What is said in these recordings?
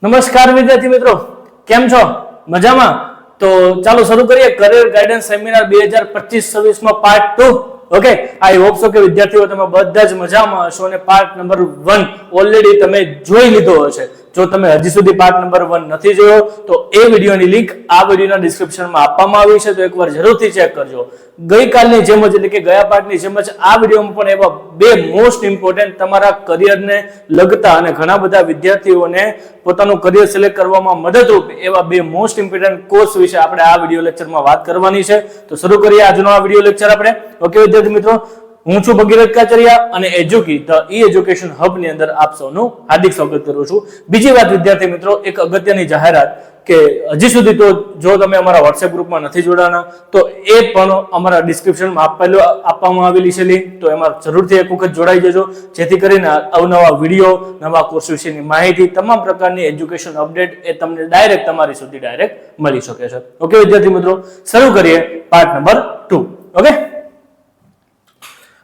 નમસ્કાર વિદ્યાર્થી મિત્રો, કેમ છો? મજામાં? તો ચાલો શરૂ કરીએ કરિયર ગાઈડન્સ સેમિનાર 2025-26 માં part 2. Okay, I hope so કે વિદ્યાર્થીઓ તમે બધા જ મજામાં હશો અને પાર્ટ નંબર 1 ઓલરેડી તમે જોઈ લીધો હશે. જો તમે હજી સુધી પાર્ટ નંબર 1 નથી જોયો તો એ વિડિયોની લિંક આ વિડિયોના ડિસ્ક્રિપ્શનમાં આપવામાં આવી છે, તો એકવાર જરૂરથી ચેક કરજો. ગઈકાલની જેમ જ એટલે કે ગયા પાર્ટની જેમ જ આ વિડિયોમાં પણ એવા બે મોસ્ટ ઇમ્પોર્ટન્ટ તમારા કરિયરને લગતા અને ઘણા બધા વિદ્યાર્થીઓને પોતાનું કરિયર સિલેક્ટ કરવામાં મદદરૂપ એવા બે મોસ્ટ ઇમ્પોર્ટન્ટ કોર્સ વિશે આપણે આ વિડિયો લેક્ચરમાં વાત કરવાની છે. તો શરૂ કરીએ આજનો આ વિડિયો લેક્ચર આપણે. ઓકે વિદ્યાર્થી મિત્રો, હું છું ભગીરથ કાચરિયા અને એજ્યુકી ધ એજ્યુકેશન હબ ની અંદર આપ સૌનું હાર્દિક સ્વાગત કરું છું. બીજી વાત વિદ્યાર્થી મિત્રો, એક અગત્યની જાહેરાત કે હજી સુધી તો જો તમે અમારા WhatsApp ગ્રુપમાં નથી જોડાના તો એ પણ અમારા ડિસ્ક્રિપ્શનમાં આપવામાં આવેલી છે લિંક, તો એમાં જરૂરથી એક વખત જોડાઈ જજો, જેથી કરીને અવનવા વિડીયો, નવા કોર્સ વિશેની માહિતી, તમામ પ્રકારની એજ્યુકેશન અપડેટ એ તમને ડાયરેક્ટ તમારી સુધી ડાયરેક્ટ મળી શકે છે. ઓકે વિદ્યાર્થી મિત્રો, શરૂ કરીએ પાર્ટ નંબર 2. ઓકે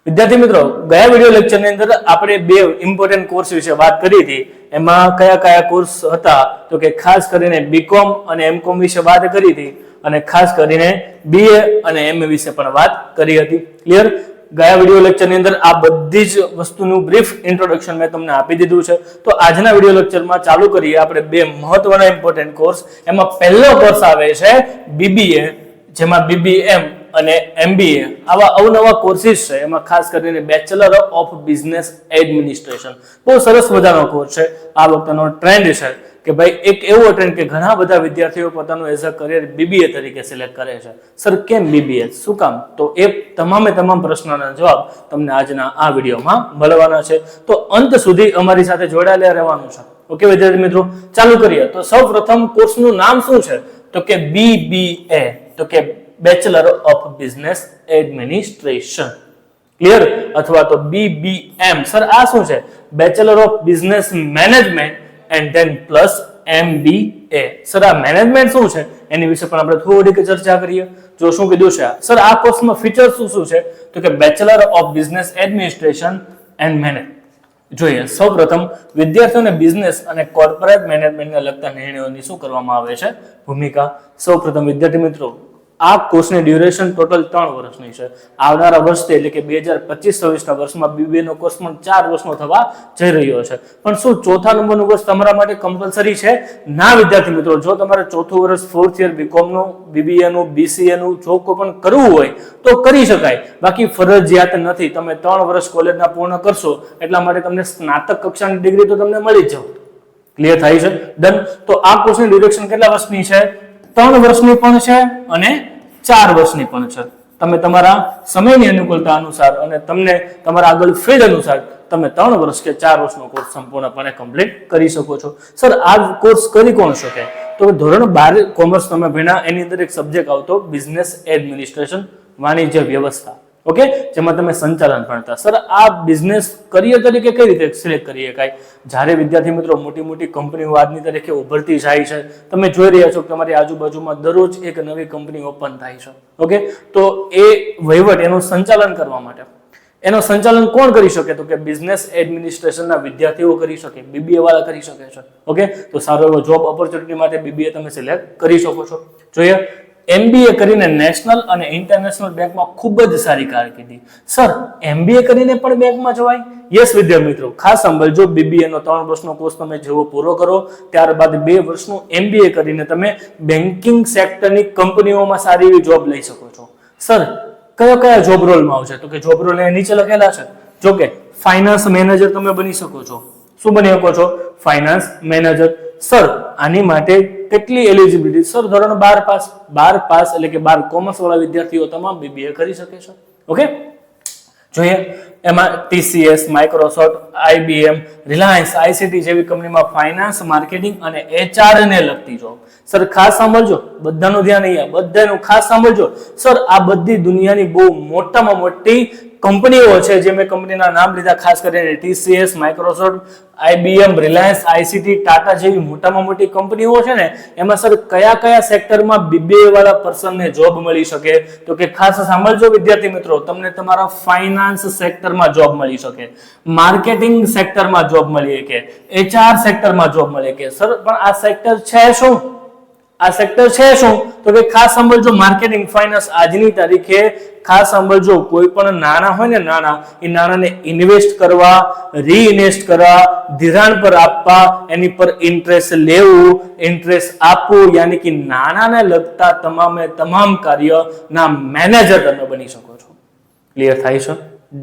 વિદ્યાર્થી મિત્રો, ગયા વિડિયો લેક્ચરની અંદર આપણે બે ઇમ્પોર્ટન્ટ કોર્સ વિશે વાત કરી હતી. એમાં કયા કયા કોર્સ હતા તો કે ખાસ કરીને બીકોમ અને એમકોમ વિશે વાત કરી હતી અને ખાસ કરીને બીએ અને એમએ વિશે પણ વાત કરી હતી. ક્લિયર? ગયા વિડિયો લેક્ચરની અંદર આ બધી જ વસ્તુનું બ્રીફ ઇન્ટ્રોડક્શન મેં તમને આપી દીધું છે. તો આજના વિડિયો લેક્ચરમાં ચાલુ કરીએ આપણે બે મહત્વના ઇમ્પોર્ટન્ટ કોર્સ. એમાં પહેલો કોર્સ આવે છે બીબીએ, જેમાં બીબીએમ અને એમબીએ આવા અવનવા કોર્સિસ છે. એમાં ખાસ કરીને બેચલર ઓફ બિઝનેસ એડમિનિસ્ટ્રેશન બહુ સરસ મજાનો કોર્સ છે. આ વખતનો ટ્રેન્ડ છે કે ભાઈ એક એવો ટ્રેન્ડ કે ઘણા બધા વિદ્યાર્થીઓ પોતાનું એઝ અ કરિયર બીબીએ તરીકે સિલેક્ટ કરે છે. સર કેમ બીબીએ, શું કામ? તો એ તમામ પ્રશ્નોના જવાબ તમને આજના આ વિડીયોમાં મળવાના છે, તો અંત સુધી અમારી સાથે જોડાયેલા રહેવાનું છે. ઓકે વિદ્યાર્થી મિત્રો, ચાલુ કરીએ. તો સૌપ્રથમ કોર્સનું નામ શું છે તો કે બીબીએ, તો કે bachelor of business administration. Clear? અથવા તો બીબીએમ. સર આ શું છે? Bachelor of business management and then plus MBA. Sir આ મેનેજમેન્ટ શું છે એની વિશે પણ આપણે થોડીક ચર્ચા કરીએ. જો શું કીધું છે સર આ કોર્સમાં ફીચર શું છે તો કે bachelor of business administration and management. જોઈએ સૌપ્રથમ વિદ્યાર્થીઓને બિઝનેસ અને કોર્પોરેટ મેનેજમેન્ટને લગતા નિર્ણયોની શું કરવામાં આવે છે ભૂમિકા. સૌપ્રથમ વિદ્યાર્થી મિત્રો, આ કોર્સની ડ્યુરેશન ટોટલ 3 વર્ષની છે. આવનારા વર્ષથી એટલે કે 2025-26ના વર્ષમાં બીબીએ નો કોર્સ પણ 4 વર્ષનો થવા જઈ રહ્યો છે. પણ શું ચોથા નંબરનું વર્ષ તમારા માટે કમ્પલસરી છે? ના વિદ્યાર્થી મિત્રો, જો તમારે ચોથું વર્ષ 4th યર બીકોમ નું, બીબીએ નું, બીસીએ નું જો કોઈ પણ કરવું હોય તો કરી શકાય, બાકી ફરજિયાત નથી. તમે 3 વર્ષ કોલેજના પૂર્ણ કરશો એટલા માટે તમને સ્નાતક કક્ષાની ડિગ્રી તો તમને મળી જ જશે. ક્લિયર થાય છે? ડન. તો આ કોર્સની ડ્યુરેશન કેટલા વર્ષની છે? 3 વર્ષની પણ છે અને 4 વર્ષની પણ છે. તમે તમારા સમયની અનુકૂળતા અનુસાર અને તમને તમારા આગળ ફિલ્ડ અનુસાર તમે 3 વર્ષ કે 4 વર્ષનો કોર્સ સંપૂર્ણપણે કમ્પ્લીટ કરી શકો છો. સર આ કોર્સ કરી કોણ શકે? તો ધોરણ 12 કોમર્સ તમે ભણ્યા એની અંદર એક સબ્જેક્ટ આવતો બિઝનેસ એડમિનિસ્ટ્રેશન, વાણિજ્ય વ્યવસ્થા. ઓકે, જેમાં તમે સંચાલન ભણતા. સર આ બિઝનેસ કરિયર તરીકે કઈ રીતે સિલેક્ટ કરી શકાય? જ્યારે વિદ્યાર્થી મિત્રો મોટી મોટી કંપનીઓ આજની તારીખે ઉભરતી જાય છે, તમે જોઈ રહ્યા છો કે તમારી આજુબાજુમાં દરરોજ એક નવી કંપની ઓપન થાય છે. ઓકે, તો એ વહીવટ એનું સંચાલન કરવા માટે એનું સંચાલન કોણ કરી શકે તો કે બિઝનેસ એડમિનિસ્ટ્રેશનના વિદ્યાર્થીઓ કરી શકે, બીબીએ વાળા કરી શકે છે. ઓકે, તો સારો એવો જોબ ઓપોર્ચ્યુનિટી માટે બીબીએ તમે સિલેક્ટ કરી શકો છો. જોઈએ એમબીએ કરીને નેશનલ અને ઇન્ટરનેશનલ બેંકમાં ખૂબ જ સારી કારકિર્દી. સર એમબીએ કરીને પણ બેંકમાં જવાય? યસ વિદ્યાર્થી મિત્રો, ખાસ સાંભળજો. બીબીએ નો 3 વર્ષનો કોર્સ તમે જેવો પૂરો કરો ત્યારબાદ 2 વર્ષનું એમબીએ કરીને તમે બેન્કિંગ સેક્ટરની કંપનીઓમાં સારી એવી જોબ લઈ શકો છો. સર કયા જોબ રોલમાં આવશે તો કે જોબ રોલ એ નીચે લખેલા છે. જો કે ફાઇનાન્સ મેનેજર તમે બની શકો છો. શું બની શકો છો? Finance manager. સર આની માટે કેટલી એલિજિબિલિટી? સર ધોરણ 12 પાસ એટલે કે 12 કોમર્સ વાળા વિદ્યાર્થીઓ તમામ બીબીએ કરી શકે છે. ઓકે, જોઈએ એમાં TCS, Microsoft, IBM, Reliance ICT જેવી કંપનીમાં ફાઇનાન્સ, માર્કેટિંગ અને HR ને લગતી જોબ. સર ખાસ સાંભળજો, બધાનું ધ્યાન અહીંયા, બધાનું ખાસ સાંભળજો. સર આ બધી દુનિયાની બહુ મોટામાં મોટી કંપનીઓ છે જે મેં કંપનીના નામ લીધા, ખાસ કરીને TCS, Microsoft, IBM, Reliance, ICT, Tata જેવી મોટામાં મોટી કંપનીઓ છે ને, એમાં સર કયા કયા સેક્ટરમાં BBA વાળા પર્સનને જોબ મળી શકે? તો કે ખાસ સાંભળજો વિદ્યાર્થી મિત્રો, તમને તમારા ફાઇનાન્સ સેક્ટરમાં જોબ મળી શકે, માર્કેટિંગ સેક્ટરમાં જોબ મળી શકે, HR સેક્ટરમાં જોબ મળે કે સર પણ આ સેક્ટર છે શું? આ સેક્ટર છે શું? તો કે ખાસ સાંભળજો, માર્કેટિંગ, ફાઇનાન્સ. આજની તારીખે ખાસ સાંભળજો, કોઈ પણ નાણાં હોય ને, નાણાં, એ નાણાંને ઇન્વેસ્ટ કરવા, રીઇન્વેસ્ટ કરવા, ધિરાણ પર આપવા, એની પર ઇન્ટરેસ્ટ લેવું, ઇન્ટરેસ્ટ આપવું, યાની કે નાણાંને લગતા તમામ કાર્યના મેનેજર તમે બની શકો છો. ક્લિયર થાય છે?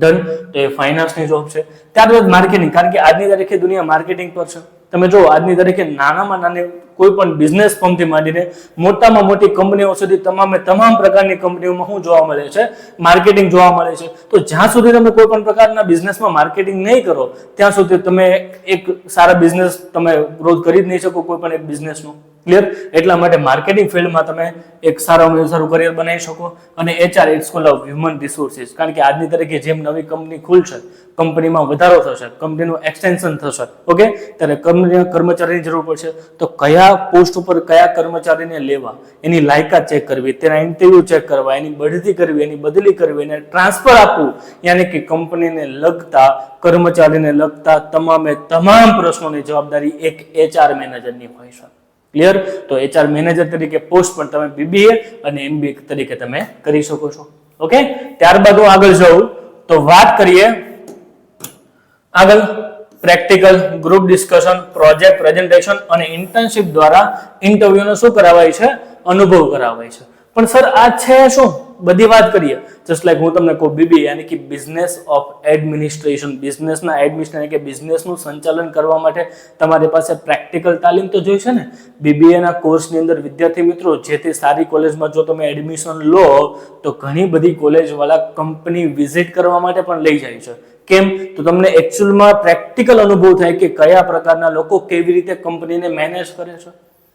ડન. તો એ ફાઇનાન્સની જોબ છે. ત્યારબાદ માર્કેટિંગ, કારણ કે આજની તારીખે દુનિયા માર્કેટિંગ પર છે. તમે જો આજની તારીખે નાનામાં નાની કોઈ પણ બિઝનેસ ફર્મથી માંડીને મોટામાં મોટી કંપનીઓ સુધી તમામ પ્રકારની કંપનીઓમાં શું જોવા મળે છે? માર્કેટિંગ જોવા મળે છે. તો જ્યાં સુધી તમે કોઈ પણ પ્રકારના બિઝનેસમાં માર્કેટિંગ નહીં કરો ત્યાં સુધી તમે એક સારા બિઝનેસ તમે ગ્રોથ કરી જ નહીં શકો કોઈ પણ એક બિઝનેસનો. ક્લિયર? એટલા માટે માર્કેટિંગ ફિલ્ડમાં તમે એક સારું કરિયર બનાવી શકો. અને HR it's called human resources, કારણ કે આજની તારીખે જેમ નવી કંપની ખુલશે, કંપનીમાં વધારો થશે, કંપનીનું એક્સટેન્શન થશે, ઓકે, ત્યારે કંપનીના કર્મચારીની જરૂર પડશે. તો કયા પોસ્ટ ઉપર કયા કર્મચારીને લેવા, એની લાયકાત ચેક કરવી, તેના ઇન્ટરવ્યુ ચેક કરવા, એની બઢતી કરવી, એની બદલી કરવી, એને ટ્રાન્સફર આપવું, યાની કે કંપનીને લગતા, કર્મચારીને લગતા તમામ પ્રશ્નોની જવાબદારી એક HR મેનેજરની હોય છે. ક્લિયર? તો HR મેનેજર તરીકે પોસ્ટ પણ તમે BBA અને MBA તરીકે તમે કરી શકો છો. ઓકે, ત્યારબાદ હું આગળ જાઉં તો વાત કરીએ આગળ practical, group discussion, project, presentation અને ઇન્ટર્નશિપ દ્વારા ઇન્ટરવ્યુનો શું કરાવાય છે? અનુભવ કરાવાય છે. પણ સર આ છે શું? બધી વાત કરીએ. જસ્ટ લાઈક હું તમને કહું, BBA યાની કે બિઝનેસ ઓફ એડમિનિસ્ટ્રેશન, બિઝનેસના એડમિનિસ્ટ્રેશન કે બિઝનેસનું સંચાલન કરવા માટે તમારી પાસે પ્રેક્ટિકલ તાલીમ તો જોઈશે ને. BBA ના કોર્સની અંદર વિદ્યાર્થી મિત્રો, જે તે સારી કોલેજમાં જો તમે એડમિશન લો તો ઘણી બધી કોલેજ વાળા કંપની વિઝિટ કરવા માટે પણ લઈ જાય છે. કેમ? તો તમને એકચ્યુઅલમાં પ્રેક્ટિકલ અનુભવ થાય કે કયા પ્રકારના લોકો કેવી રીતે કંપનીને મેનેજ કરે છે.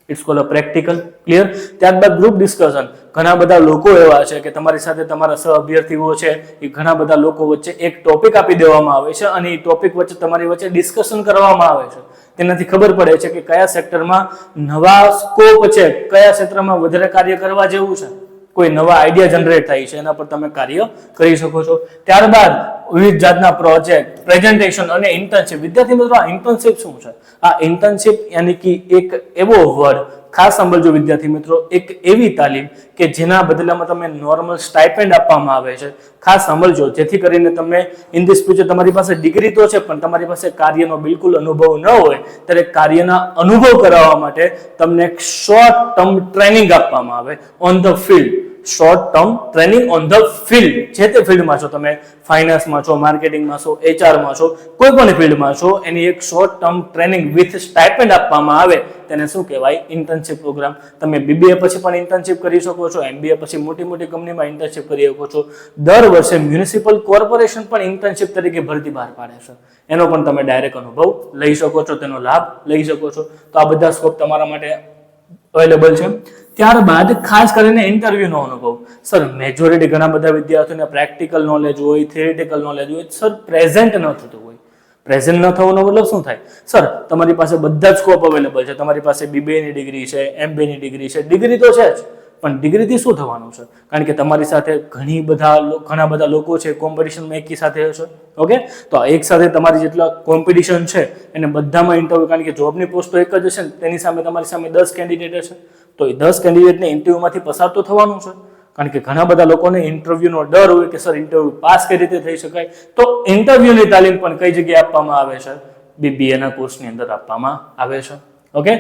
It's called a practical. Clear? ત્યારબાદ ગ્રુપ ડિસ્કશન. ઘણા બધા લોકો એવા છે કે તમારી સાથે તમારા સહ અભ્યર્થીઓ છે, એ ઘણા બધા લોકો વચ્ચે એક ટોપિક આપી દેવામાં આવે છે અને એ ટોપિક વચ્ચે તમારી વચ્ચે ડિસ્કશન કરવામાં આવે છે. તેનાથી ખબર પડે છે કે કયા સેક્ટરમાં નવા સ્કોપ છે, કયા ક્ષેત્રમાં વધારે કાર્ય કરવા જેવું છે, કોઈ નવા આઈડિયા જનરેટ થાય છે, એના પર તમે કાર્ય કરી શકો છો. ત્યારબાદ વિવિધ જાતના પ્રોજેક્ટ, પ્રેઝન્ટેશન અને ઇન્ટર્નશિપ. વિદ્યાર્થી મિત્રો, આ ઇન્ટર્નશિપ શું છે? આ ઇન્ટર્નશિપ યાની કે એક એવો વર્ડ, ખાસ સાંભળજો વિદ્યાર્થી મિત્રો, એક એવી તાલીમ કે જેના બદલામાં તમે નોર્મલ સ્ટાઇપેન્ડ આપવામાં આવે છે. ખાસ સાંભળજો, જેથી કરીને તમે ઇન ધીસ ફ્યુચર તમારી પાસે ડિગ્રી તો છે પણ તમારી પાસે કાર્યનો બિલકુલ અનુભવ ન હોય, ત્યારે કાર્યના અનુભવ કરાવવા માટે તમને એક શોર્ટ ટર્મ ટ્રેનિંગ આપવામાં આવે on the field. Short term training on the field. જે તે ફિલ્ડમાં છો, તમે ફાઇનાન્સમાં છો, માર્કેટિંગમાં છો, HRમાં છો, કોઈ પણ ફિલ્ડમાં છો, એની એક short term training with stipend આપવામાં આવે, તેને શું કહેવાય? Internship programme. તમે BBA પછી પણ ઇન્ટર્નશિપ કરી શકો છો, MBA પછી મોટી મોટી કંપનીમાં ઇન્ટર્નશિપ કરી શકો છો. દર વર્ષે મ્યુનિસિપલ કોર્પોરેશન પણ ઇન્ટર્નશિપ તરીકે ભરતી બહાર પાડે છે. એનો પણ તમે ડાયરેક્ટ અનુભવ લઈ શકો છો, તેનો લાભ લઈ શકો છો. તો આ બધા સ્કોપ તમારા માટે અવેલેબલ છે. ત્યારબાદ ખાસ કરીને ઇન્ટરવ્યુનો અનુભવ. સર મેજોરિટી ઘણા બધા વિદ્યાર્થીઓને પ્રેક્ટિકલ નોલેજ હોય, થિયરિટિકલ નોલેજ હોય, સર પ્રેઝન્ટ ન થતું હોય. પ્રેઝન્ટ ન થવાનો મતલબ શું થાય? સર તમારી પાસે બધા જ સ્કોપ અવેલેબલ છે, તમારી પાસે BBA ની ડિગ્રી છે, MBA ની ડિગ્રી છે, ડિગ્રી તો છે જ, પણ ડિગ્રીથી શું થવાનું છે? કારણ કે તમારી સાથે ઘણા બધા લોકો છે, કોમ્પિટિશનમાં એકી સાથે હશે. ઓકે, તો એક સાથે તમારી જેટલા કોમ્પિટિશન છે એને બધામાં ઇન્ટરવ્યુ, કારણ કે જોબની પોસ્ટ તો એક જ હશે ને, તેની સામે તમારી સામે 10 કેન્ડિડેટ હશે. તો એ 10 કેન્ડિડેટને ઇન્ટરવ્યુમાંથી પસાર તો થવાનું છે, કારણ કે ઘણા બધા લોકોને ઇન્ટરવ્યુનો ડર હોય કે સર ઇન્ટરવ્યુ પાસ કઈ રીતે થઈ શકાય. તો ઇન્ટરવ્યુની તાલીમ પણ કઈ જગ્યાએ આપવામાં આવે છે? BBA ના કોર્સની અંદર આપવામાં આવે છે. ઓકે,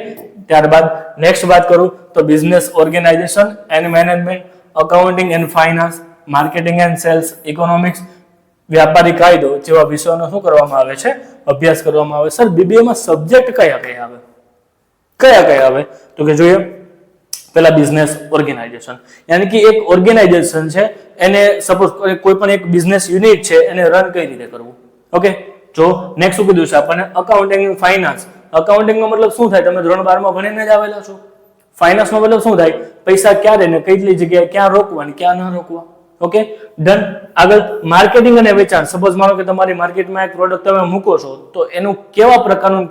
ત્યારબાદ નેક્સ્ટ વાત કરું તો business organisation and management, accounting and finance, marketing and sales, economics, વ્યાપારી કાયદો જેવા વિષયોનો શું કરવામાં આવે છે? અભ્યાસ કરવામાં આવે. સર BBA માં સબ્જેક્ટ કયા કયા આવે? તો કે જોઈએ, પેલા બિઝનેસ ઓર્ગેનાઇઝેશન, યાની કે એક ઓર્ગેનાઇઝેશન છે, એને સપોઝ કોઈ પણ એક બિઝનેસ યુનિટ છે, એને રન કઈ રીતે કરવું. ઓકે, જો નેક્સ્ટ શું કીધું છે આપણને? Accounting and finance. અકાઉન્ટિંગ નો મતલબ શું થાય? તમે ધોરણ 12 માં ભણીને જ આવેલા છો. ફાઇનાન્સ નો મતલબ શું થાય? પૈસા ક્યારે ને કઈ જગ્યાએ ક્યાં રોકવા ને ક્યાં ન રોકવા. Okay, done. આગળ માર્કેટિંગ અને વેચાણ. સપોઝ માનો કે તમારી માર્કેટમાં એક પ્રોડક્ટ તમે મૂકો છો, તો એનું કેવા પ્રકારનું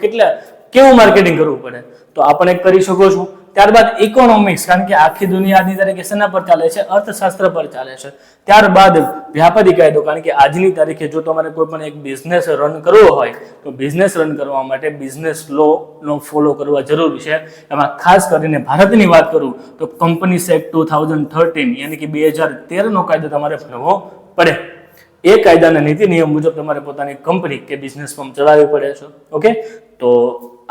કેવું માર્કેટિંગ કરવું પડે, તો આપણે કરી શકો છો. ત્યારબાદ ઇકોનોમિક્સ, કારણ કે આખી દુનિયા આજની તારીખે શેના પર ચાલે છે? અર્થશાસ્ત્ર પર ચાલે છે. ત્યારબાદ વ્યાપારી કાયદો, કારણ કે આજની તારીખે જો તમારે કોઈ પણ એક બિઝનેસ રન કરવો હોય તો બિઝનેસ રન કરવા માટે બિઝનેસ લો નો ફોલો કરવા જરૂરી છે. એમાં ખાસ કરીને ભારતની વાત કરું તો કંપનીઝ એક્ટ 2013 યાની કે 2013 નો કાયદો તમારે ભણવો પડે. એ કાયદાના નીતિ નિયમ મુજબ તમારે પોતાની કંપની કે બિઝનેસ ફર્મ ચલાવવી પડે છે. ઓકે, તો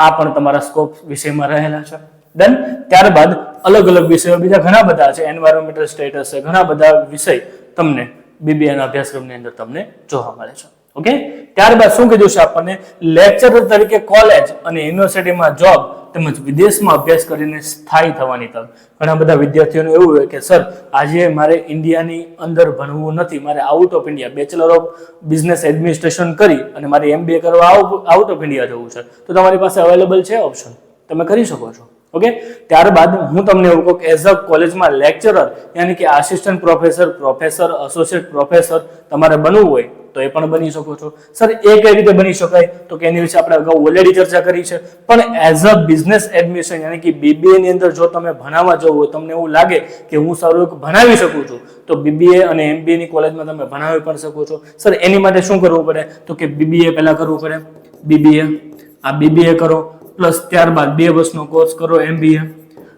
આ પણ તમારા સ્કોપ વિષયમાં રહેલા છે. ડન. ત્યારબાદ અલગ અલગ વિષયો બીજા ઘણા બધા છે, એન્વાયરમેન્ટલ સ્ટેટસ છે, ઘણા બધા વિષય તમને BBA ના અભ્યાસક્રમની અંદર તમને જોવા મળે છે. ઓકે, ત્યારબાદ શું કીધું છે આપણને? લેક્ચરર તરીકે કોલેજ અને યુનિવર્સિટીમાં જોબ તેમજ વિદેશમાં અભ્યાસ કરીને સ્થાયી થવાની તક. ઘણા બધા વિદ્યાર્થીઓને એવું હોય કે સર આજે મારે ઇન્ડિયાની અંદર ભણવું નથી, મારે out of India bachelor of business administration કરી અને મારે MBA કરવા આઉટ ઓફ ઇન્ડિયા જવું છે, તો તમારી પાસે અવેલેબલ છે ઓપ્શન, તમે કરી શકો છો. ઓકે, ત્યારબાદ હું તમને એવું કહું કે એઝ અ કોલેજમાં લેક્ચરર યાની કે assistant professor, professor, associate professor તમારે બનવું હોય તો એ પણ બની શકો છો. સર એ કઈ રીતે બની શકાય? તો કે એની વિશે આપણે અગાઉ ઓલરેડી ચર્ચા કરી છે. પણ એઝ અ બિઝનેસ એડમિશન યાની કે BBA ની અંદર જો તમે ભણાવવા જવું હોય, તમને એવું લાગે કે હું સારું ભણાવી શકું છું, તો BBA અને MBA ની કોલેજમાં તમે ભણાવી પણ શકો છો. સર એની માટે શું કરવું પડે? તો કે BBA પહેલા કરવું પડે. BBA કરો પ્લસ ત્યારબાદ 2 વર્ષનો કોર્સ કરો MBA.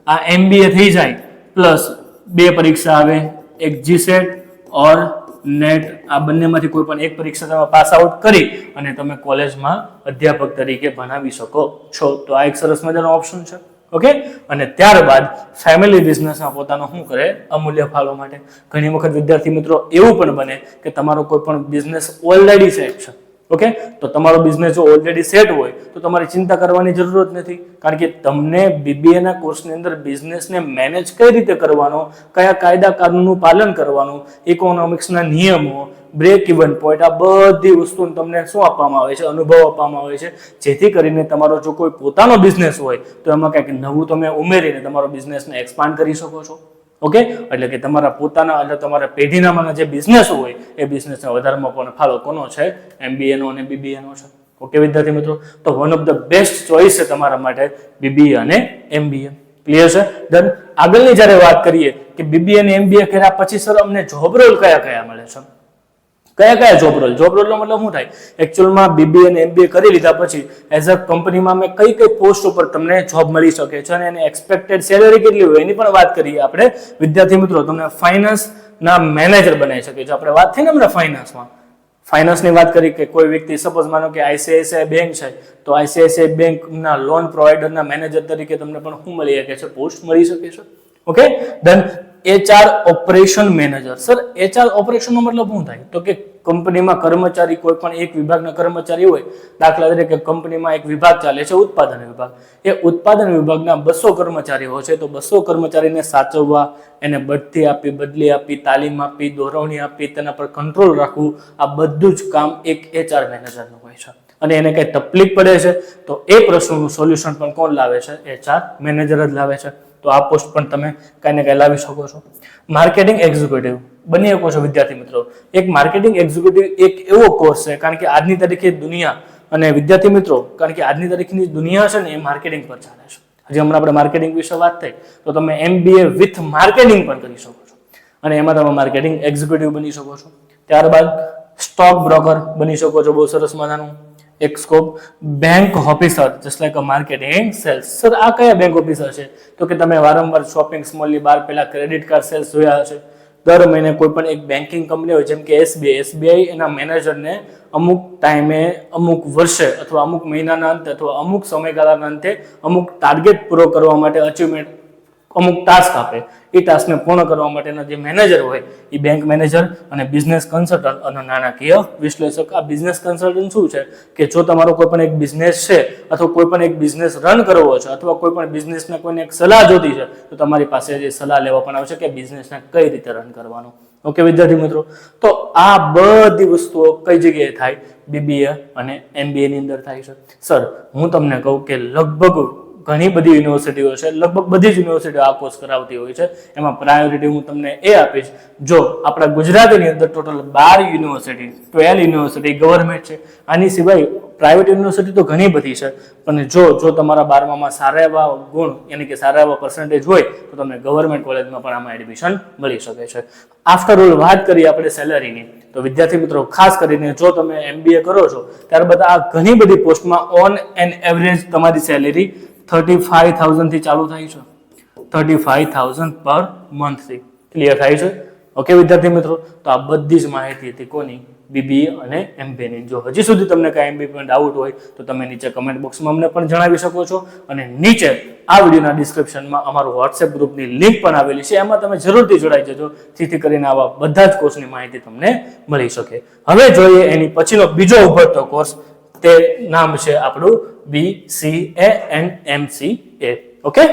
આ MBA થઈ જાય પ્લસ 2 પરીક્ષા આવે, એક GSET ઓર નેટ. આ બંનેમાંથી કોઈ પણ એક પરીક્ષા તમે પાસ આઉટ કરી અને તમે કોલેજમાં અધ્યાપક તરીકે ભણાવી શકો છો. તો આ એક સરસ મજાનો ઓપ્શન છે. ઓકે, અને ત્યારબાદ ફેમિલી બિઝનેસમાં પોતાનો શું કરે? અમૂલ્ય ફાળો માટે. ઘણી વખત વિદ્યાર્થી મિત્રો એવું પણ બને કે તમારો કોઈ પણ બિઝનેસ ઓલરેડી સેટ છે. ઓકે, તો તમારો બિઝનેસ જો ઓલરેડી સેટ હોય તો તમારે ચિંતા કરવાની જરૂરત નથી, કારણ કે તમને BBA ના કોર્સની અંદર બિઝનેસને મેનેજ કઈ રીતે કરવાનો, કયા કાયદા કાનૂનનું પાલન કરવાનું, ઇકોનોમિક્સના નિયમો, બ્રેક ઇવન પોઈન્ટ, આ બધી વસ્તુ તમને શું આપવામાં આવે છે? અનુભવ આપવામાં આવે છે, જેથી કરીને તમારો જો કોઈ પોતાનો બિઝનેસ હોય તો એમાં કંઈક નવું તમે ઉમેરીને તમારો બિઝનેસને એક્સપાન્ડ કરી શકો છો. ઓકે, એટલે કે તમારા પોતાના એટલે તમારા પેઢીનામાંના જે બિઝનેસ હોય એ બિઝનેસના વધારામાં પણ ફાળો કોનો છે? MBA નો અને BBA નો છે. ઓકે વિદ્યાર્થી મિત્રો, તો one of the best choice છે તમારા માટે BBA અને MBA. ક્લિયર છે? ધન આગળની જ્યારે વાત કરીએ કે BBA અને MBA કર્યા પછી સર અમને જોબ રોલ કયા કયા મળે છે? કયા જોબ રોલ? જોબ રોલનો મતલબ શું થાય? એકચ્યુઅલમાં BBA અને MBA કરી લીધા પછી એઝ અ કંપનીમાં મેં કઈ પોસ્ટ ઉપર તમને જોબ મળી શકે છે અને એની એક્સપેક્ટેડ સેલેરી કેટલી હોય એની પણ વાત કરીએ આપણે. વિદ્યાર્થી મિત્રો, તમને ફાઇનાન્સના મેનેજર બનાવી શકે છે. આપણે વાત થઈ ને હમણાં ફાઇનાન્સની વાત કરી કે કોઈ વ્યક્તિ સપોઝ માનો કે ICICI બેંક છે, તો ICICI બેંકના લોન પ્રોવાઇડરના મેનેજર તરીકે તમને પણ શું મળી શકે છે? પોસ્ટ મળી શકે છે. ઓકે, ધન HR operation manager. Sir HR ઓપરેશનનો મતલબ શું થાય? તો કે કંપનીમાં કર્મચારી કોઈ પણ એક વિભાગના કર્મચારી હોય, દાખલા તરીકે કંપનીમાં એક વિભાગ ચાલે છે ઉત્પાદન વિભાગ, એ ઉત્પાદન વિભાગના 200 કર્મચારીઓ છે, તો 200 કર્મચારીને સાચવવા, એને બઢતી આપી, બદલી આપી, તાલીમ આપી, દોરવણી આપી, તેના પર કંટ્રોલ રાખવું, આ બધું જ કામ એક HR મેનેજરનું હોય છે. અને એને કઈ તકલીફ પડે છે તો એ પ્રશ્નનું સોલ્યુશન પણ કોણ લાવે છે? HR મેનેજર જ લાવે છે. તો આ પોસ્ટ પણ તમે કઈ ને કઈ લાવી શકો છો. માર્કેટિંગ એક્ઝિક્યુટિવ બની શકો છો વિદ્યાર્થી મિત્રો. એક માર્કેટિંગ એક્ઝિક્યુટિવ એક એવો કોર્સ છે, કારણ કે આજની તારીખે દુનિયા અને વિદ્યાર્થી મિત્રો, કારણ કે આજની તારીખની દુનિયા છે ને એ માર્કેટિંગ પર ચાલે છે. હજી હમણાં આપણે માર્કેટિંગ વિશે વાત થઈ, તો તમે MBA વિથ માર્કેટિંગ પણ કરી શકો છો અને એમાં તમે માર્કેટિંગ એક્ઝિક્યુટિવ બની શકો છો. ત્યારબાદ સ્ટોક બ્રોકર બની શકો છો, બહુ સરસ મજાનું એક scope. Bank officer just like a marketing sales. Sir આ કયા બેંક ઓફિસર છે? તો કે તમે વારંવાર શોપિંગ મોલની બહાર પેલા ક્રેડિટ કાર્ડ સેલ્સ જોયા હશે. દર મહિને કોઈ પણ એક બેન્કિંગ કંપની હોય જેમ કે SBI એના મેનેજરને અમુક ટાઈમે, અમુક વર્ષે અથવા અમુક મહિનાના અંતે અથવા અમુક સમયગાળાના અંતે અમુક ટાર્ગેટ પૂરો કરવા માટે અચીવમેન્ટ અમુક ટાસ્ક આપે. એ ટાસ્કને પૂર્ણ કરવા માટેના જે મેનેજર હોય એ બેંક મેનેજર અને બિઝનેસ કન્સલ્ટન્ટ અને નાણાકીય વિશ્લેષક. આ બિઝનેસ કન્સલ્ટન્ટ શું છે કે જો તમારો કોઈ પણ એક બિઝનેસ છે અથવા કોઈ પણ એક બિઝનેસ રન કરવો છે અથવા કોઈ પણ બિઝનેસને કોઈને એક સલાહ જોતી છે, તો તમારી પાસે જે સલાહ લેવા પણ આવશે કે બિઝનેસને કઈ રીતે રન કરવાનો. ઓકે વિદ્યાર્થી મિત્રો, તો આ બધી વસ્તુઓ કઈ જગ્યાએ થાય? BBA અને MBA ની અંદર થાય છે. સર હું તમને કહું કે લગભગ ઘણી બધી યુનિવર્સિટીઓ છે, લગભગ બધી જ યુનિવર્સિટીઓ આ કોર્સ કરાવતી હોય છે. એમાં પ્રાયોરિટી હું તમને એ આપીશ, જો આપણા ગુજરાતની અંદર ટોટલ 12 યુનિવર્સિટી, 12 યુનિવર્સિટી ગવર્મેન્ટ છે. આની સિવાય પ્રાઇવેટ યુનિવર્સિટી તો ઘણી બધી છે, પણ જો તમારા 12માં સારા એવા ગુણ યાની કે સારા એવા પર્સન્ટેજ હોય તો તમને ગવર્મેન્ટ કોલેજમાં પણ આમાં એડમિશન મળી શકે છે. આફ્ટર ઓલ વાત કરીએ આપણે સેલરીની, તો વિદ્યાર્થી મિત્રો ખાસ કરીને જો તમે MBA કરો છો ત્યારબાદ આ ઘણી બધી પોસ્ટમાં ઓન એન એવરેજ તમારી સેલેરી 35,000 થી ચાલુ થાય છે. 35,000 પર મંથ થી ક્લિયર થાય છે. ઓકે વિદ્યાર્થી મિત્રો, તો આ બધી જ માહિતી હતી કોની? BBA અને MBA ની. જો હજી સુધી તમને કઈ MBA માં ડાઉટ હોય તો તમે નીચે કમેન્ટ બોક્સમાં અમને પણ જણાવી શકો છો, અને નીચે આ વિડીયોના ડિસ્ક્રિપ્શનમાં અમારું WhatsApp ગ્રુપની લિંક પણ આવેલી છે, એમાં તમે જરૂરથી જોડાઈ જજો, જેથી કરીને આવા બધા જ કોર્સની માહિતી તમને મળી શકે. હવે જોઈએ એની પછીનો બીજો ઉભરતો કોર્સ, તે નામ છે આપણું BCA and MCA. Okay,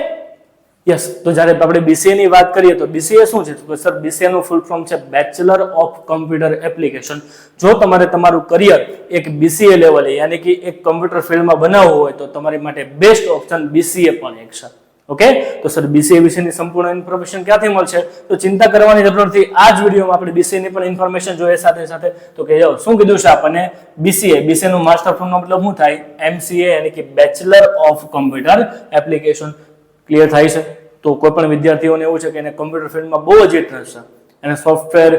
yes. તો જ્યારે આપણે BCA ની વાત કરીએ તો BCA શું છે? તો સર BCA નું ફૂલ ફોર્મ છે બેચલર ઓફ કમ્પ્યુટર એપ્લિકેશન. જો તમારે તમારું કરિયર એક BCA લેવલે યાની કે એક કમ્પ્યુટર ફિલ્ડમાં બનાવવું હોય તો તમારી માટે બેસ્ટ ઓપ્શન BCA પણ એક છે. ઓકે, તો સર BCA વિશેની સંપૂર્ણ ઇન્ફોર્મેશન ક્યાંથી મળશે? તો ચિંતા કરવાની જરૂર નથી. આ જ વિડીયોમાં આપણે BCA ની પણ ઇન્ફોર્મેશન જોઈએ સાથે સાથે. તો કે જો શું કીધું છે આપણને? BCA નું માસ્ટર ફોર્મ નો મતલબ શું થાય? MCA યાની કે bachelor of computer application. Clear થાય છે? તો કોઈ પણ વિદ્યાર્થીઓને એવું છે કે એને કમ્પ્યુટર ફિલ્ડમાં બહુ જ ઇન્ટરેસ્ટ છે, એને સોફ્ટવેર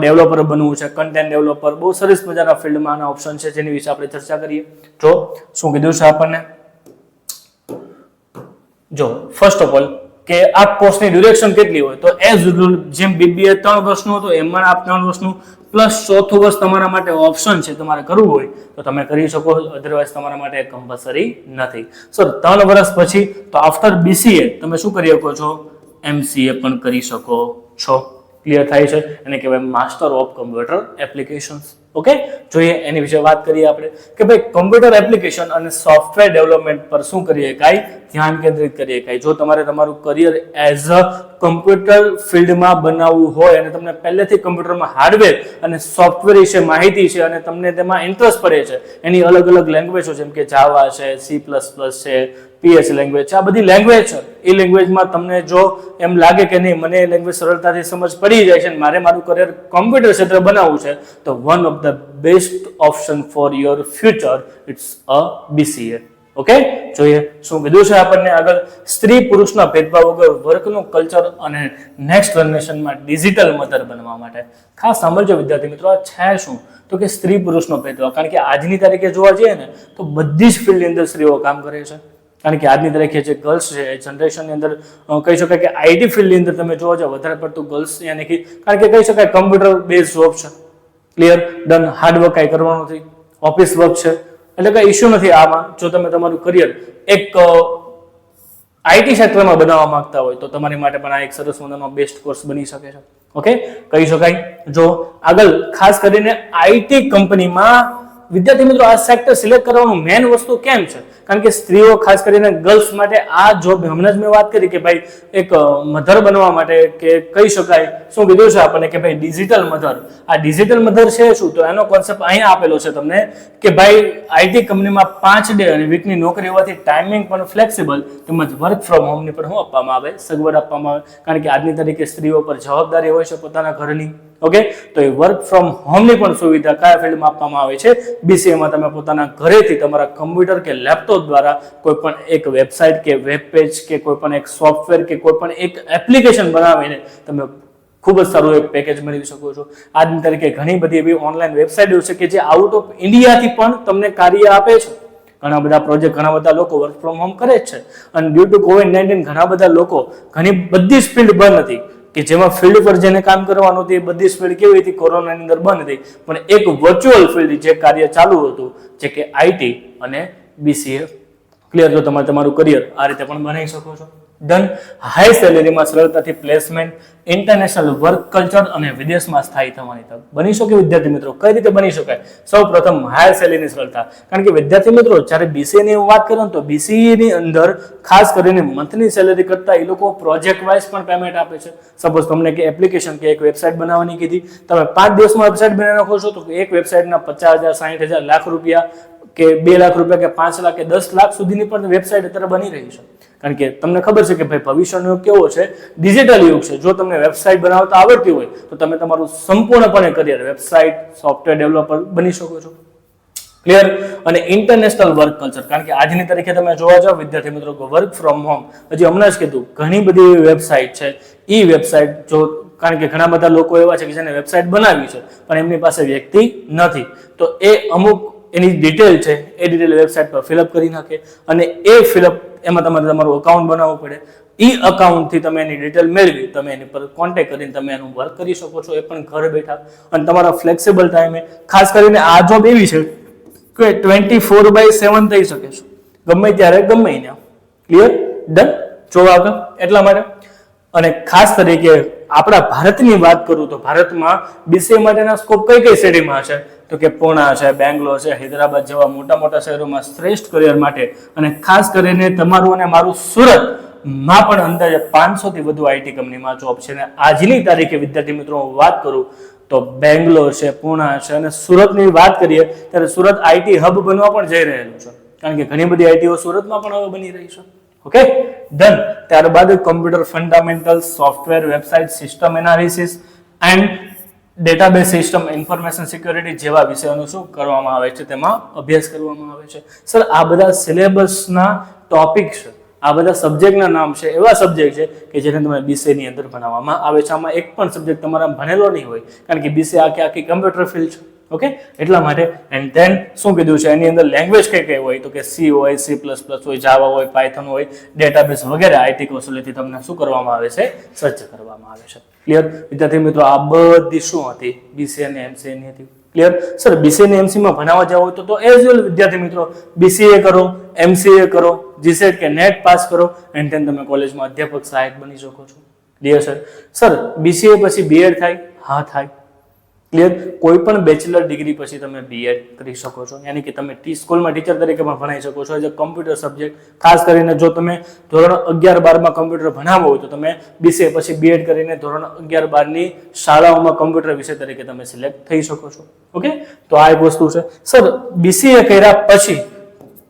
ડેવલપર બનવું છે, કન્ટેન્ટ ડેવલપર, બહુ સરસ મજાના ફિલ્ડમાં આના ઓપ્શન છે, જેની વિશે આપણે ચર્ચા કરીએ. જો શું કીધું છે આપણને? જો ફર્સ્ટ ઓફ ઓલ કે આ કોર્સની ડ્યુરેશન કેટલી હોય, તો એઝ યુઝ્યુઅલ જેમ BBA 3 વર્ષનું હતું એમાં આ 3 વર્ષનું પ્લસ ચોથું વર્ષ તમારા માટે ઓપ્શન છે, તમારે કરવું હોય તો તમે કરી શકો, અધરવાઇઝ તમારા માટે કમ્પલસરી નથી. સર 3 વર્ષ પછી તો આફ્ટર BCA તમે શું કરી શકો છો? MCA પણ કરી શકો છો. ક્લિયર થાય છે? એને કહેવાય master of computer applications. Okay, જોઈએ એની વિશે વાત કરીએ આપણે કે ભાઈ કમ્પ્યુટર એપ્લિકેશન અને સોફ્ટવેર ડેવલપમેન્ટ પર શું કરીએ કાંઈ ધ્યાન કેન્દ્રિત કરીએ કાંઈ. જો તમારે તમારું કરિયર એઝ અ કમ્પ્યુટર ફિલ્ડમાં બનાવવું હોય અને તમને પહેલેથી કમ્પ્યુટરમાં હાર્ડવેર અને સોફ્ટવેર વિશે માહિતી છે અને તમને તેમાં ઇન્ટરેસ્ટ પડે છે, એની અલગ અલગ લેંગ્વેજો જેમ કે જાવા છે, C++ છે, PHP લેંગ્વેજ છે, આ બધી લેંગ્વેજ છે. એ લેંગ્વેજમાં તમને જો એમ લાગે કે નહીં મને એ લેંગ્વેજ સરળતાથી સમજ પડી જાય છે અને મારે મારું કરિયર કમ્પ્યુટર ક્ષેત્રે બનાવવું છે, તો one of the best option for your future it's a BCA. Okay, જોઈએ શું કીધું છે આપણને આગળ. સ્ત્રી પુરુષના ભેદભાવ વગર વર્કનું કલ્ચર અને નેક્સ્ટ જનરેશનમાં ડિજિટલ મધર બનવા માટે. ખાસ સાંભળજો વિદ્યાર્થી મિત્રો, આ છે શું? તો કે સ્ત્રી પુરુષનો ભેદભાવ. કારણ કે આજની તારીખે જોવા જઈએ ને તો બધી જ ફિલ્ડની અંદર સ્ત્રીઓ કામ કરે છે. કારણ કે આજની તારીખે જે ગર્લ્સ છે એ જનરેશનની અંદર કહી શકાય કે IT ફિલ્ડની અંદર તમે જોવા જાવ વધારે પડતું ગર્લ્સ યાની કે કારણ કે કહી શકાય કમ્પ્યુટર બેઝ જોબ છે. ક્લિયર? ડન. હાર્ડવર્ક કાંઈ કરવાનું નથી, ઓફિસ વર્ક છે, એટલે કઈ ઇશ્યુ નથી આમાં. જો તમે તમારું કરિયર એક IT ક્ષેત્રમાં બનાવવા માંગતા હોય તો તમારી માટે પણ આ એક સરસ મજાનો બેસ્ટ કોર્સ બની શકે છે. ઓકે, કહી શકાય. જો આગળ ખાસ કરીને IT કંપનીમાં વિદ્યાર્થી મિત્રો આ સેક્ટર સિલેક્ટ કરવાનું મેઇન વસ્તુ કેમ છે? કારણ કે સ્ત્રીઓ ખાસ કરીને ગર્લ્સ માટે આ જોબ હમણાં જ મેં વાત કરી કે ભાઈ એક મધર બનવા માટે કે કહી શકાય શું કીધું છે આપણને કે ભાઈ ડિજિટલ મધર. આ ડિજિટલ મધર છે શું? તો એનો કોન્સેપ્ટ અહીંયા આપેલો છે તમને કે ભાઈ IT કંપનીમાં 5 ડે અને વીકની નોકરી હોવાથી ટાઈમિંગ પણ ફ્લેક્સિબલ તેમજ વર્ક ફ્રોમ હોમની પણ શું આપવામાં આવે? સગવડ આપવામાં આવે. કારણ કે આજની તારીખે સ્ત્રીઓ પર જવાબદારી હોય છે પોતાના ઘરની. ઓકે, તો એ વર્ક ફ્રોમ હોમની પણ સુવિધા કયા ફિલ્ડમાં આપવામાં આવે છે? BCA માં તમે પોતાના ઘરેથી તમારા કમ્પ્યુટર કે લેપટોપ દ્વારા કોઈ પણ એક વેબસાઇટ કે વેબ પેજ કે કોઈ પણ એક સોફ્ટવેર કે કોઈ પણ એક એપ્લિકેશન બનાવીને તમે ખૂબ જ સારું એક પેકેજ મેળવી શકો છો. આજની તારીખે ઘણી બધી એવી ઓનલાઈન વેબસાઇટો છે કે જે આઉટ ઓફ ઇન્ડિયાથી પણ તમને કાર્ય આપે છે. ઘણા બધા પ્રોજેક્ટ ઘણા બધા લોકો વર્ક ફ્રોમ હોમ કરે જ છે અને ડ્યુ ટુ COVID-19 ઘણા બધા લોકો ઘણી બધી જ ફિલ્ડ બંધ હતી કે જેમાં ફિલ્ડ પર જેને કામ કરવાનું હતું એ બધી ફિલ્ડ કેવી હતી? કોરોનાની અંદર બંધ હતી, પણ એક વર્ચ્યુઅલ ફિલ્ડ જે કાર્ય ચાલુ હતું જે કે IT અને BCA. ક્લિયર? તો તમારે તમારું કરિયર આ રીતે પણ બનાવી શકો છો. ડન. હાઈ સેલેરીમાં સરળતાથી પ્લેસમેન્ટ, ઇન્ટરનેશનલ વર્ક કલ્ચર અને વિદેશમાં સ્થાયી થવાની તક બની શકે વિદ્યાર્થી મિત્રો. કઈ રીતે બની શકાય? સૌ પ્રથમ હાઈ સેલેરીની સરળતા. કારણ કે વિદ્યાર્થી મિત્રો જ્યારે BCA ની વાત કરો તો BCA ની અંદર ખાસ કરીને મંથની સેલેરી કરતા એ લોકો પ્રોજેક્ટ વાઇઝ પણ પેમેન્ટ આપે છે. સપોઝ તમને કે એપ્લિકેશન કે એક વેબસાઇટ બનાવવાની કીધી, તમે 5 દિવસમાં વેબસાઇટ બનાવી નાખો છો તો એક વેબસાઇટના 50,000, 60,000, લાખ રૂપિયા કે 2 લાખ રૂપિયા કે 5 લાખ કે 10 લાખ સુધીની પણ વેબસાઇટ અત્યારે બની રહી છે. કારણ કે તમને ખબર છે કે ભાઈ ભવિષ્યનો યુગ કેવો છે, ડિજિટલ યુગ છે. જો તમને વેબસાઇટ બનાવતા આવડતી હોય તો તમે તમારું સંપૂર્ણપણે કરિયર વેબસાઇટ સોફ્ટવેર ડેવલપર બની શકો છો. ક્લિયર. અને ઇન્ટરનેશનલ વર્ક કલ્ચર, કારણ કે આજની તારીખે તમે જોવા જાઓ વિદ્યાર્થી મિત્રો, વર્ક ફ્રોમ હોમ, હજી હમણાં જ કીધું ઘણી બધી વેબસાઇટ છે. એ વેબસાઇટ જો, કારણ કે ઘણા બધા લોકો એવા છે કે જેને વેબસાઇટ બનાવી છે પણ એમની પાસે વ્યક્તિ નથી, તો એ અમુક એની ડિટેલ છે એ ડિટેલ વેબસાઇટ પર ફિલઅપ કરી નાખે અને એ ફિલઅપ એમાં તમારે તમારું અકાઉન્ટ બનાવવું પડે. એ અકાઉન્ટથી તમે એની ડિટેલ મેળવી તમે એની પર કોન્ટેક્ટ કરીને તમે એનું વર્ક કરી શકો છો, એ પણ ઘરે બેઠા અને તમારા ફ્લેક્સિબલ ટાઈમે. ખાસ કરીને આ જોબ એવી છે કે 24/7 થઈ શકે છે, ગમે ત્યારે ગમે ત્યાં. ક્લિયર. ડન. જો આગળ એટલા માટે. અને ખાસ તરીકે આપણા ભારતની વાત કરું તો ભારતમાં બીસીએ માટેના સ્કોપ કઈ કઈ સિટીમાં છે, તો કે પૂના છે, બેંગ્લોર છે, હૈદરાબાદ જેવા મોટા મોટા શહેરોમાં શ્રેષ્ઠ કરિયર માટે. અને ખાસ કરીને તમારું અને મારું સુરતમાં પણ અંદાજે 500 થી વધુ આઈટી કંપનીમાં જોબ છે. અને આજની તારીખે વિદ્યાર્થી મિત્રો હું વાત કરું તો બેંગ્લોર છે, પૂના છે અને સુરતની વાત કરીએ ત્યારે સુરત આઈટી હબ બનવા પણ જઈ રહેલું છે. કારણ કે ઘણી બધી આઈટીઓ સુરતમાં પણ હવે બની રહી છે. Okay, done. ત્યારબાદ computer fundamental, software, website, system analysis and database system, information security જેવા વિષયોનું શું કરવામાં આવે છે, તેમાં અભ્યાસ કરવામાં આવે છે. સર, આ બધા સિલેબસના ટોપિક છે, આ બધા સબ્જેક્ટના નામ છે, એવા સબ્જેક્ટ છે કે જેને તમે બીસીએ ની અંદર ભણાવવામાં આવે છે. આમાં એક પણ સબ્જેક્ટ તમારા ભણેલો નહીં હોય, કારણ કે બીસીએ આખી કમ્પ્યુટર ફિલ્ડ છે. ઓકે, એટલા માટે. એન્ડ ધેન શું કીધું છે એની અંદર લેંગ્વેજ કઈ કઈ હોય, તો કે સી હોય, C++ હોય, જાવા હોય, પાયથન હોય, ડેટાબેઝ વગેરે આઈટી કૌશલ્યથી તમને શું કરવામાં આવે છે, સજ્જ કરવામાં આવે છે. ક્લિયર વિદ્યાર્થી મિત્રો, આ બધી શું હતી, બીસીએ અને એમસીએ ની હતી. ક્લિયર. સર, બીસીએ અને એમસી માં ભણાવવા જાવ હોય તો એઝ વેલ વિદ્યાર્થી મિત્રો બીસીએ કરો, એમસીએ કરો, જીસેટ કે નેટ પાસ કરો એન્ડ ધેન તમે કોલેજમાં અધ્યાપક સહાયક બની શકો છો. Clear sir. સર, બીસીએ પછી બીએડ થાય? હા, થાય. ક્લિયર. કોઈ પણ બેચલર ડિગ્રી પછી તમે બીએડ કરી શકો છો, યાની કે તમે સ્કૂલમાં ટીચર તરીકે પણ ભણાઈ શકો છો. એઝ અ કમ્પ્યુટર સબ્જેક્ટ, ખાસ કરીને જો તમે ધોરણ 11-12માં કમ્પ્યુટર ભણાવો હોય તો તમે બીસીએ પછી બીએડ કરીને ધોરણ 11-12ની શાળાઓમાં કમ્પ્યુટર વિષય તરીકે તમે સિલેક્ટ થઈ શકો છો. ઓકે, તો આ એક વસ્તુ છે. સર, બીસીએ કર્યા પછી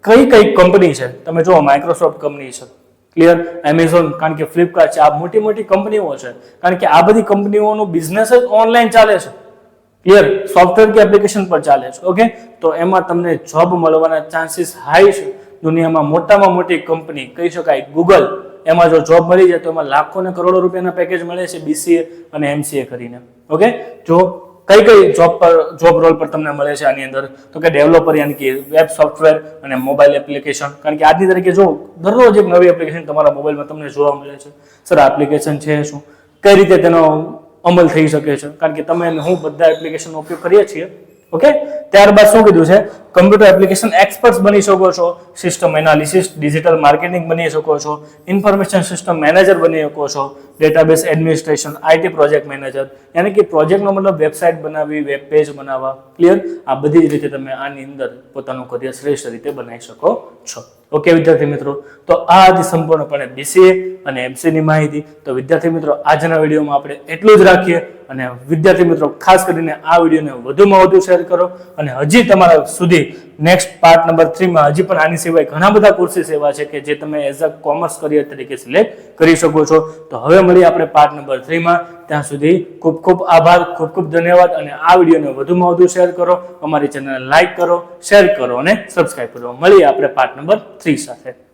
કઈ કઈ કંપની છે, તમે જુઓ માઇક્રોસોફ્ટ કંપની છે. ક્લિયર. એમેઝોન, કારણ કે ફ્લિપકાર્ટ છે, આ મોટી મોટી કંપનીઓ છે. કારણ કે આ બધી કંપનીઓનું બિઝનેસ જ ઓનલાઈન ચાલે છે. ક્લિયર. સોફ્ટવેર કે એપ્લિકેશન પર ચાલે છે. ઓકે, તો એમાં તમને જોબ મળવાના ચાન્સીસ હાઈ છે. દુનિયામાં મોટામાં મોટી કંપની કહી શકાય ગૂગલ, એમાં જો જોબ મળી જાય તો એમાં લાખો ને કરોડો રૂપિયાના પેકેજ મળે છે બીસીએ અને એમસીએ કરીને. ઓકે, જો કઈ કઈ જોબ રોલ પર તમને મળે છે આની અંદર, તો કે ડેવલપર, યાની કે વેબ સોફ્ટવેર અને મોબાઈલ એપ્લિકેશન. કારણ કે આજની તારીખે જો દરરોજ એક નવી એપ્લિકેશન તમારા મોબાઈલમાં તમને જોવા મળે છે. સર, આ એપ્લિકેશન છે શું, કઈ રીતે તેનો અમલ થઈ શકે છે, કારણ કે તમે હું બધા એપ્લિકેશનનો ઉપયોગ કરીએ છીએ. ઓકે, ત્યારબાદ શું કીધું છે, કમ્પ્યુટર એપ્લિકેશન એક્સપર્ટ બની શકો છો, સિસ્ટમ એનાલિસિસ, ડિજિટલ માર્કેટિંગ બની શકો છો, ઇન્ફોર્મેશન સિસ્ટમ મેનેજર બની શકો છો, database administration, IT project manager, યાની કે પ્રોજેક્ટનો મતલબ વેબસાઇટ બનાવવી, વેબ પેજ બનાવવા. ક્લિયર. આ બધી જ રીતે તમે આની અંદર પોતાનું કરિયર શ્રેષ્ઠ રીતે બનાવી શકો છો. ઓકે વિદ્યાર્થી મિત્રો, તો આ હતી સંપૂર્ણપણે બીસીએ અને એમસીએ ની માહિતી. તો વિદ્યાર્થી મિત્રો, આજના વિડીયોમાં આપણે એટલું જ રાખીએ અને વિદ્યાર્થી મિત્રો ખાસ કરીને આ વિડીયોને વધુમાં વધુ શેર કરો. અને હજી તમારા સુધી નેક્સ્ટ પાર્ટ નંબર 3 માં હજી પણ આની સિવાય ઘણા બધા કોર્સીસ એવા છે કે જે તમે એઝ અ કોમર્સ કરિયર તરીકે સિલેક્ટ કરી શકો છો. તો હવે મળીએ આપણે પાર્ટ નંબર 3 માં. ત્યાં સુધી ખૂબ ખૂબ આભાર, ખૂબ ખૂબ ધન્યવાદ. અને આ વિડીયોને વધુમાં વધુ શેર કરો, અમારી ચેનલને લાઈક કરો, શેર કરો અને સબસ્ક્રાઇબ કરો. મળીએ આપણે પાર્ટ નંબર 3 સાથે.